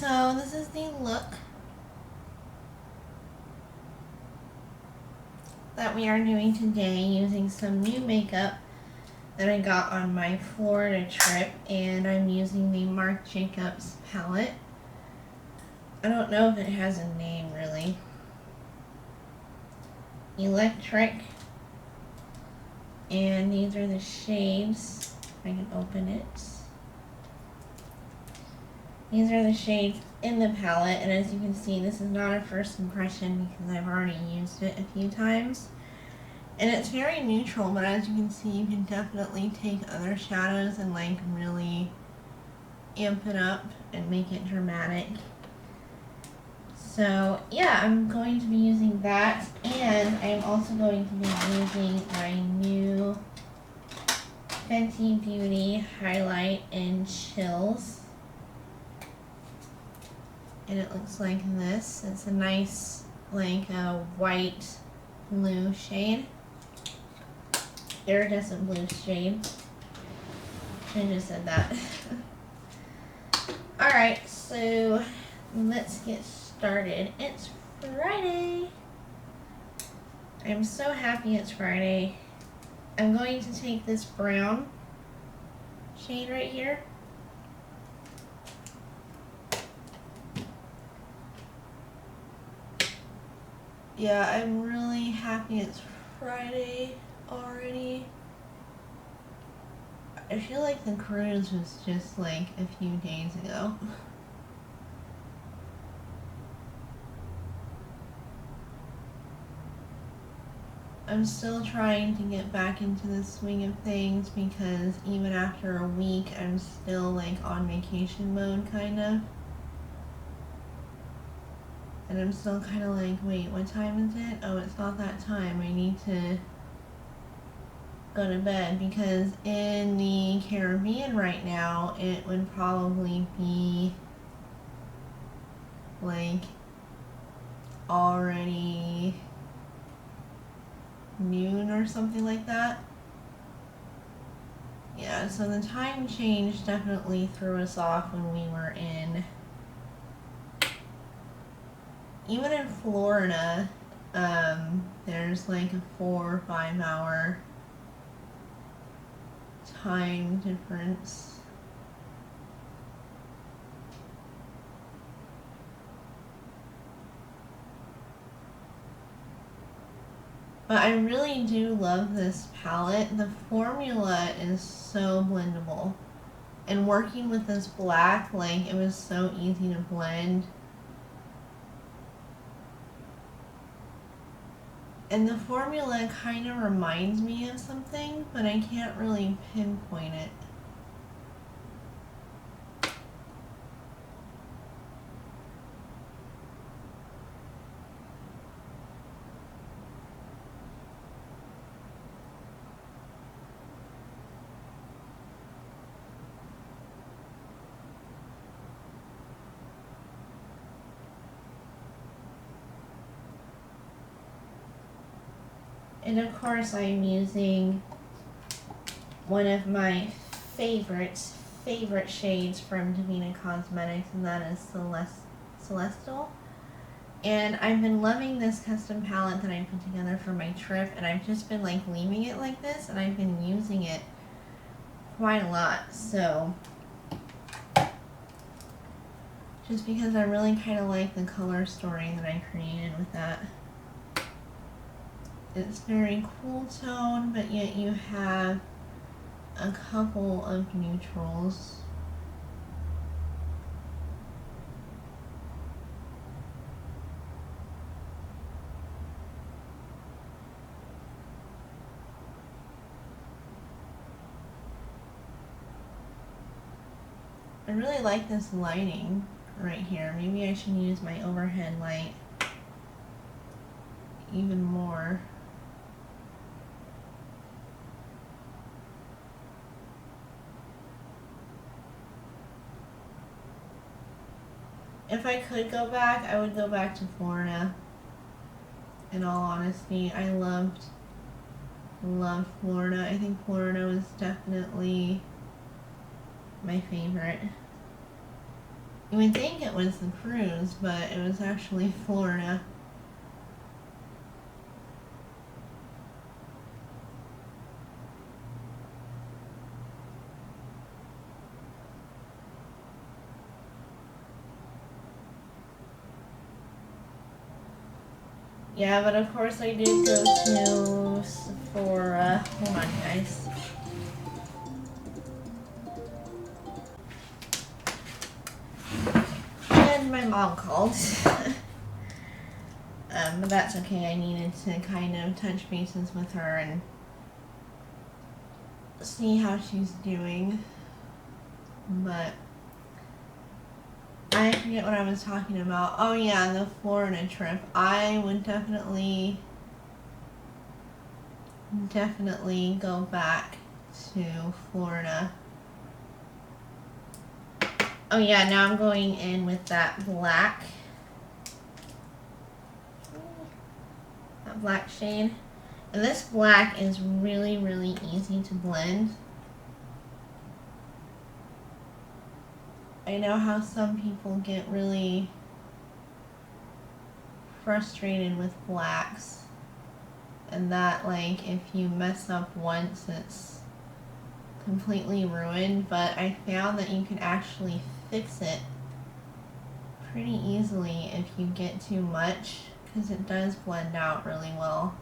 So this is the look that we are doing today using some new makeup that I got on my Florida trip, and I'm using the Marc Jacobs palette. I don't know if it has a name really. Electric. And these are the shades. If I can open it. These are the shades in the palette, and as you can see, this is not a first impression because I've already used it a few times. And it's very neutral, but as you can see, you can definitely take other shadows and like really amp it up and make it dramatic. So yeah, I'm going to be using that, and I'm also going to be using my new Fenty Beauty Highlight in Chills. And it looks like this. It's a nice, like a white blue shade. Iridescent blue shade. I just said that. Alright, so let's get started. It's Friday. I'm so happy it's Friday. I'm going to take this brown shade right here. Yeah, I'm really happy it's Friday already. I feel like the cruise was just like a few days ago. I'm still trying to get back into the swing of things because even after a week, I'm still like on vacation mode, kind of. And I'm still kind of like, wait, what time is it? Oh, it's not that time. I need to go to bed, because in the Caribbean right now, it would probably be like already noon or something like that. Yeah, so the time change definitely threw us off when we were in, even in Florida, there's like a 4 or 5 hour time difference. But I really do love this palette. The formula is so blendable. And working with this black, like, it was so easy to blend. And the formula kind of reminds me of something, but I can't really pinpoint it. And of course, I'm using one of my favorite shades from Devinah Cosmetics, and that is Celestial. And I've been loving this custom palette that I put together for my trip, and I've just been like leaving it like this, and I've been using it quite a lot. So just because I really kind of like the color story that I created with that. It's very cool tone, but yet you have a couple of neutrals. I really like this lighting right here. Maybe I should use my overhead light even more. If I could go back, I would go back to Florida. In all honesty, I loved Florida. I think Florida was definitely my favorite. You would think it was the cruise, but it was actually Florida. Yeah, but of course I did go to Sephora. Hold on, guys. And my mom called. But that's okay. I needed to kind of touch bases with her and see how she's doing. But I forget what I was talking about. Oh yeah, the Florida trip. I would definitely go back to Florida. Oh yeah, now I'm going in with that black shade. And this black is really, really easy to blend. I know how some people get really frustrated with blacks. And that, like, if you mess up once, it's completely ruined. But I found that you can actually fix it pretty easily if you get too much, because it does blend out really well.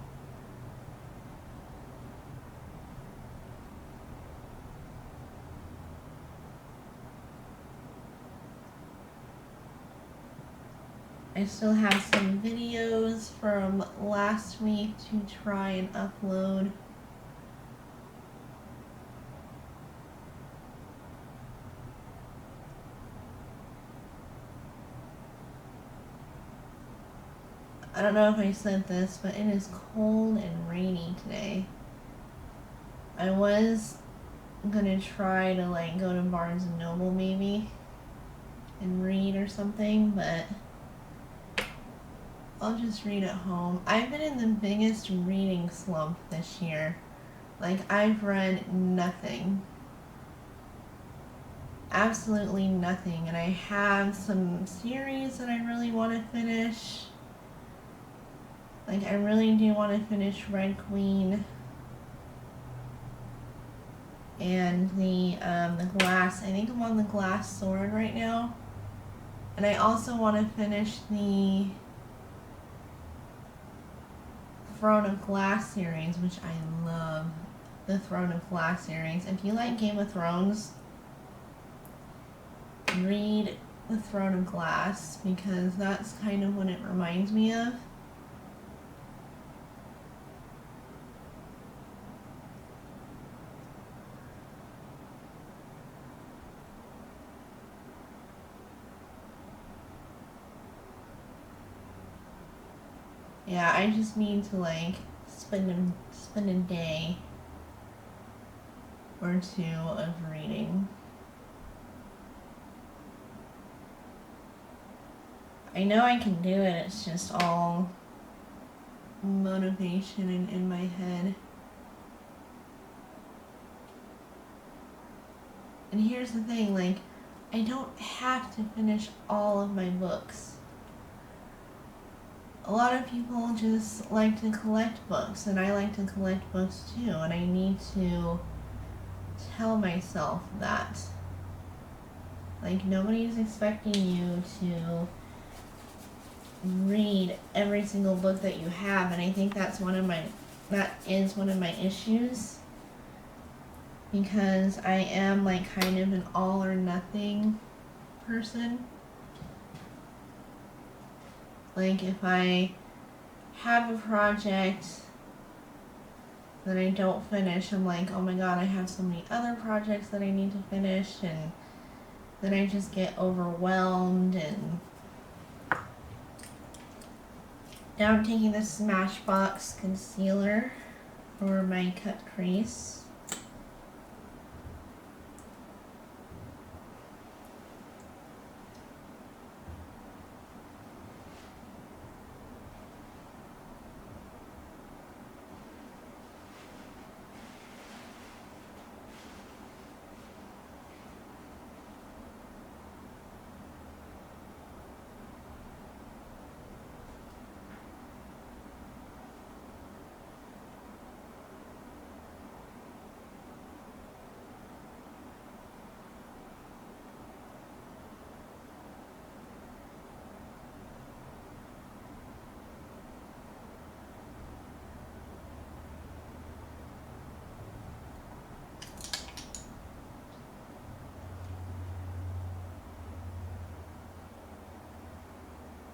I still have some videos from last week to try and upload. I don't know if I said this, but it is cold and rainy today. I was gonna try to like go to Barnes and Noble maybe and read or something, but I'll just read at home. I've been in the biggest reading slump this year. Like, I've read nothing. Absolutely nothing. And I have some series that I really want to finish. Like, I really do want to finish Red Queen. And the glass. I think I'm on the Glass Sword right now. And I also want to finish the Throne of Glass series, which I love. The Throne of Glass series. If you like Game of Thrones, read the Throne of Glass, because that's kind of what it reminds me of. Yeah, I just need to like spend a day or two of reading. I know I can do it, it's just all motivation in my head. And here's the thing, like, I don't have to finish all of my books. A lot of people just like to collect books, and I like to collect books too, and I need to tell myself that. Like, nobody's expecting you to read every single book that you have, and I think that is one of my issues, because I am like kind of an all or nothing person. Like, if I have a project that I don't finish, I'm like, oh my god, I have so many other projects that I need to finish, and then I just get overwhelmed. And now I'm taking the Smashbox Concealer for my cut crease.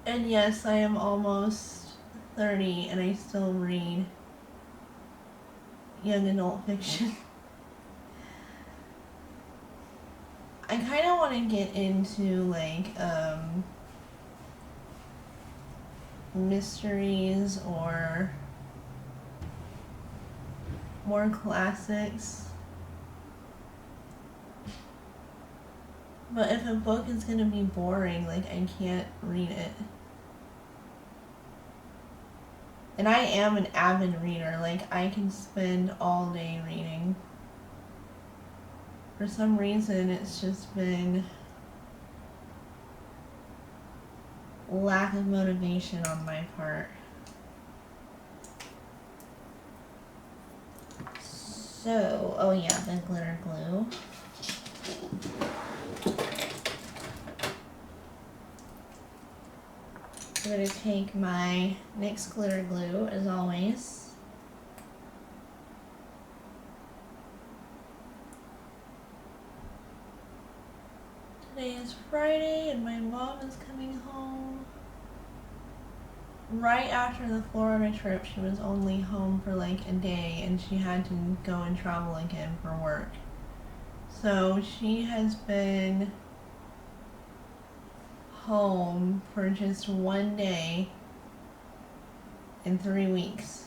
And yes, I am almost 30 and I still read young adult fiction. I kind of want to get into like mysteries or more classics. But if a book is going to be boring, like I can't read it. And I am an avid reader, like I can spend all day reading. For some reason, it's just been lack of motivation on my part. So, oh yeah, the glitter glue. I'm going to take my NYX glitter glue, as always. Today is Friday and my mom is coming home. Right after the Florida trip, she was only home for like a day and she had to go and travel again for work. So she has been home for just one day in 3 weeks.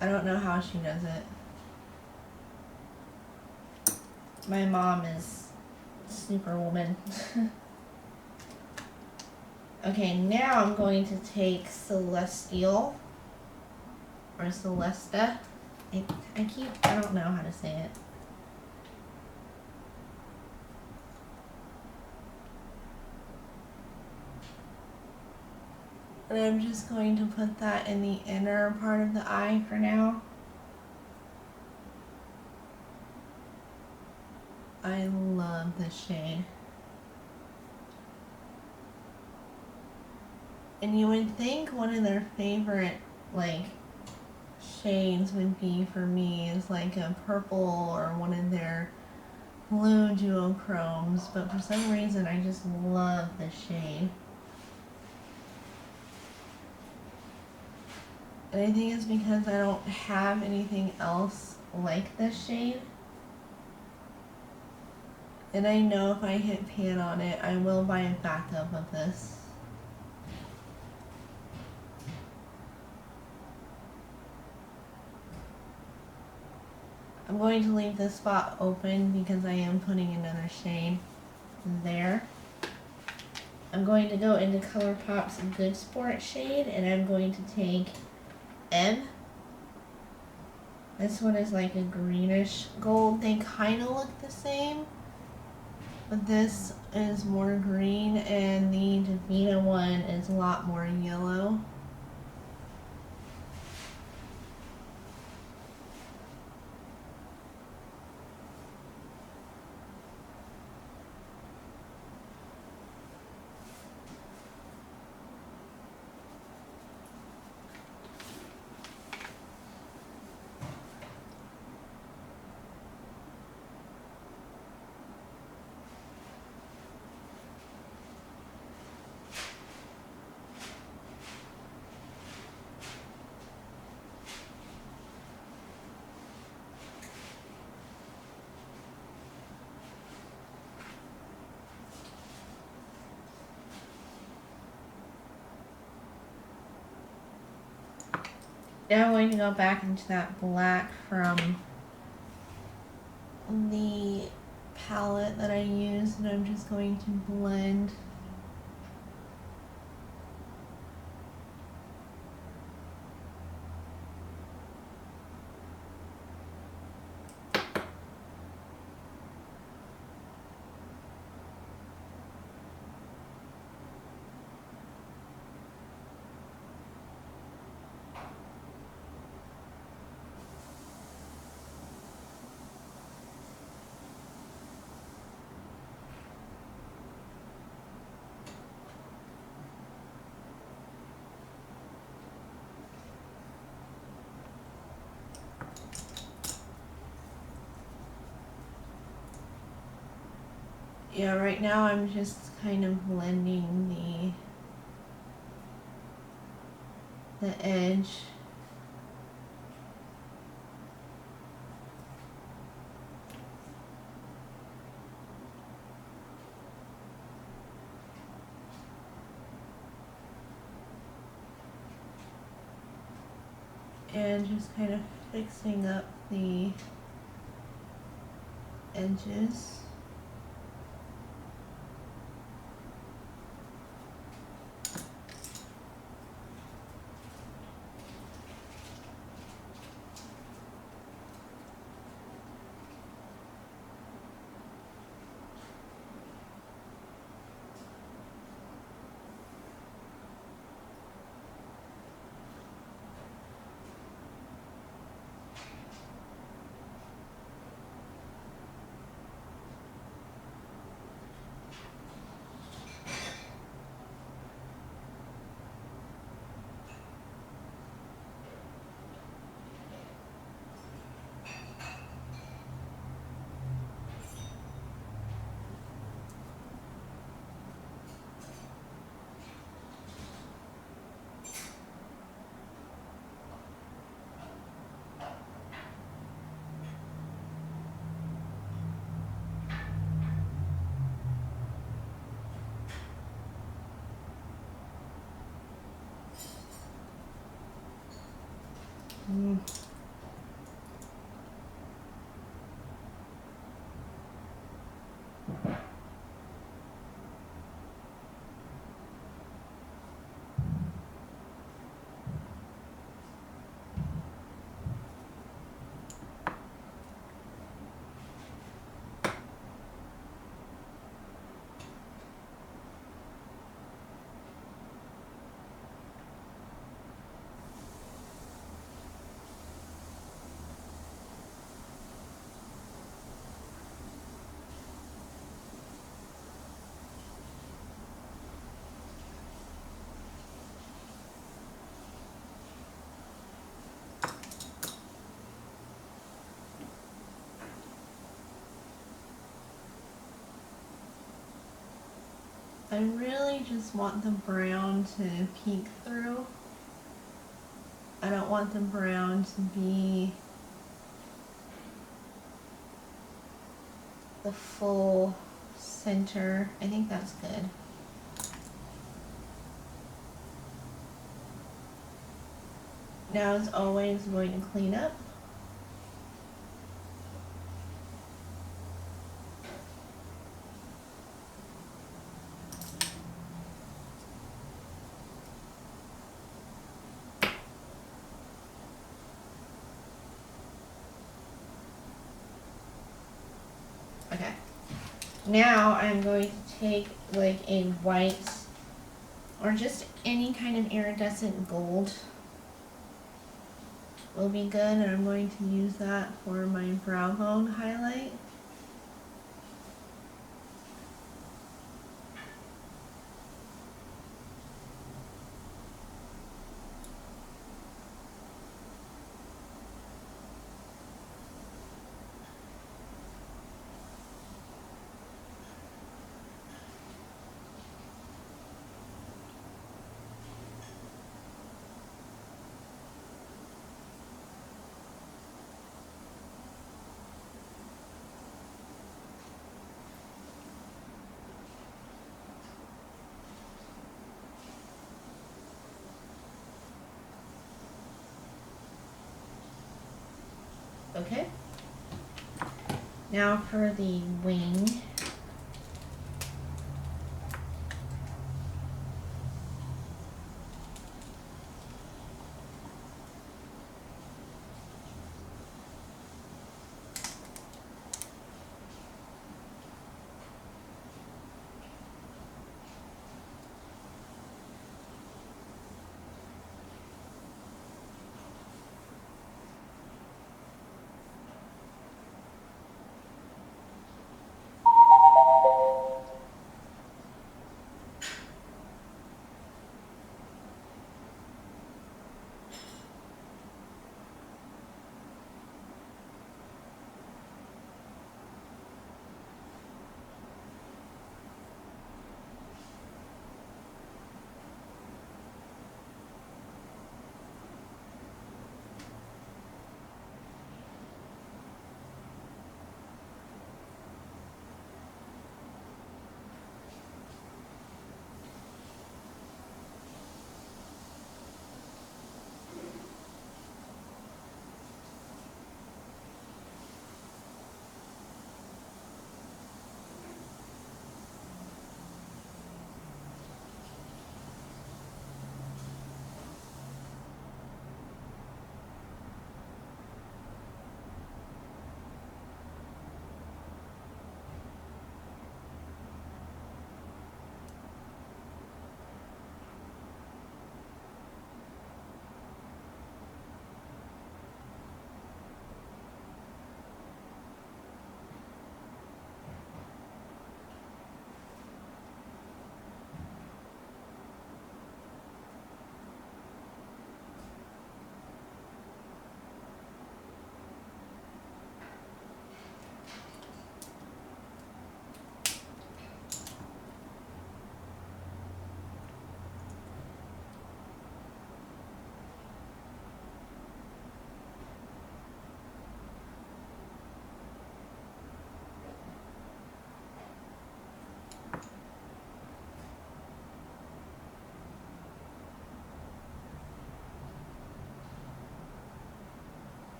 I don't know how she does it. My mom is superwoman. Okay, now I'm going to take Celestial or Celesta. I don't know how to say it. And I'm just going to put that in the inner part of the eye for now. I love this shade. And you would think one of their favorite, like, shades would be for me is like a purple or one of their blue duochromes, but for some reason I just love this shade. And I think it's because I don't have anything else like this shade. And I know if I hit pan on it, I will buy a backup of this. I'm going to leave this spot open because I am putting another shade there. I'm going to go into Colourpop's Good Sport shade and I'm going to take M. This one is like a greenish gold. They kind of look the same, but this is more green and the Devinah one is a lot more yellow. Now I'm going to go back into that black from the palette that I used and I'm just going to blend Yeah, right now I'm just kind of blending the edge. And just kind of fixing up the edges. Mm. I really just want the brown to peek through. I don't want the brown to be the full center. I think that's good. Now, as always, I'm going to clean up. Okay. Now I'm going to take like a white or just any kind of iridescent gold will be good, and I'm going to use that for my brow bone highlight. Okay. Now for the wing.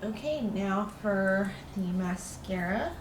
Okay, now for the mascara.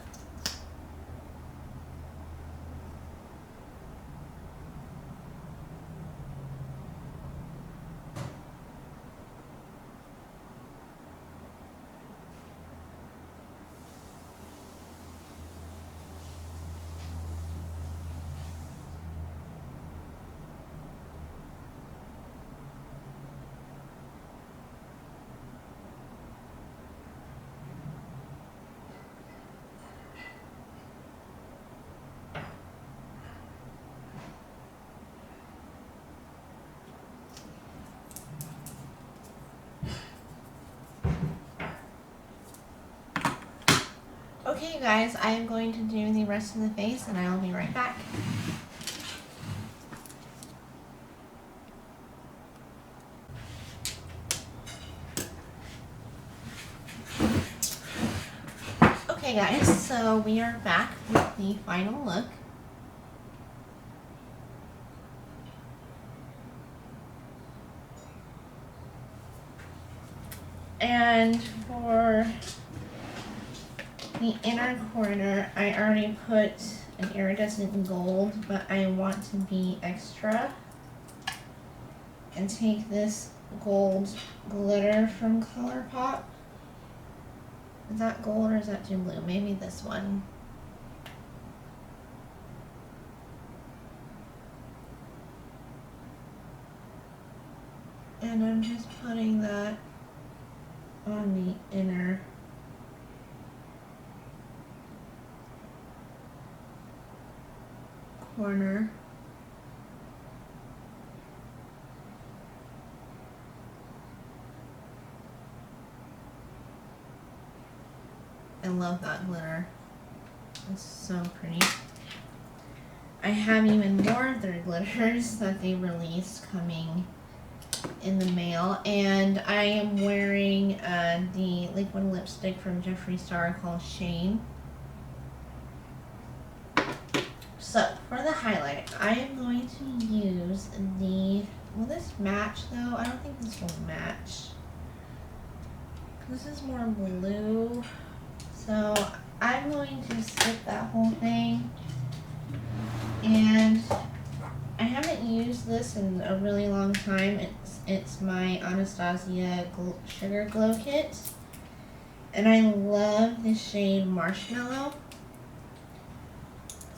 Okay guys, I am going to do the rest of the face and I will be right back. Okay guys, so we are back with the final look. And for the inner corner, I already put an iridescent gold, but I want to be extra and take this gold glitter from Colourpop. Is that gold or is that too blue? Maybe this one. And I'm just putting that on the inner corner. I love that glitter. It's so pretty. I have even more of their glitters that they released coming in the mail, and I am wearing the liquid lipstick from Jeffree Star called Shane. So for the highlight, I am going to use the, will this match though? I don't think this will match. This is more blue, so I'm going to skip that whole thing. And I haven't used this in a really long time. It's my Anastasia Sugar Glow Kit. And I love the shade Marshmallow.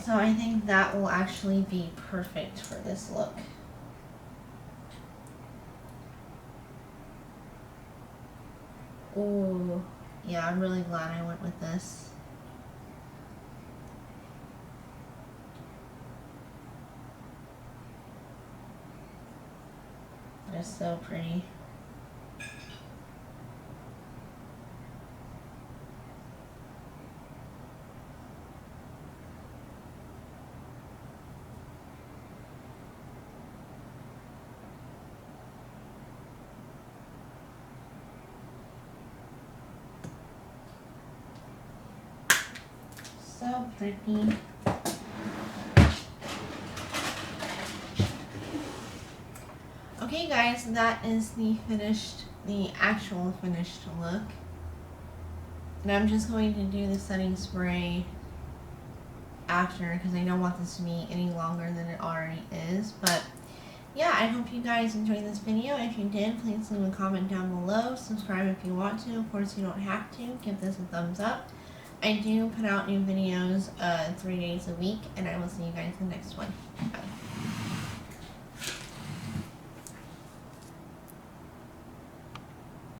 So I think that will actually be perfect for this look. Ooh, yeah, I'm really glad I went with this. It's so pretty. So pretty. Okay guys, that is the actual finished look. And I'm just going to do the setting spray after because I don't want this to be any longer than it already is. But yeah, I hope you guys enjoyed this video. If you did, please leave a comment down below. Subscribe if you want to. Of course, you don't have to. Give this a thumbs up. I do put out new videos 3 days a week, and I will see you guys in the next one. Bye.